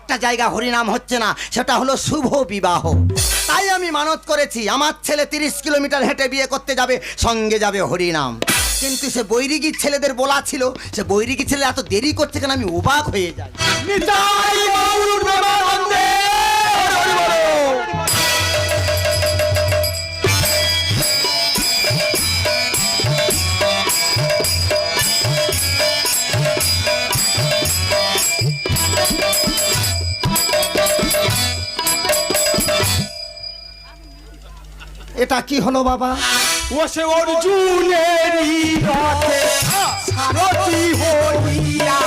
একটা জায়গা হরিনাম হচ্ছে না, সেটা হলো শুভ বিবাহ। তাই আমি মানত করেছি আমার ছেলে 30 কিলোমিটার হেঁটে বিয়ে করতে যাবে, সঙ্গে যাবে হরিনাম। কিন্তু সে বৈরিগীর ছেলেদের বলা ছিল, সে বৈরিগীর ছেলে এত দেরি করছে কেন, আমি অবাক হয়ে যাই। এটা কি হলো বাবা? ও সে অর্জুনেরই রথে সারথি হইয়া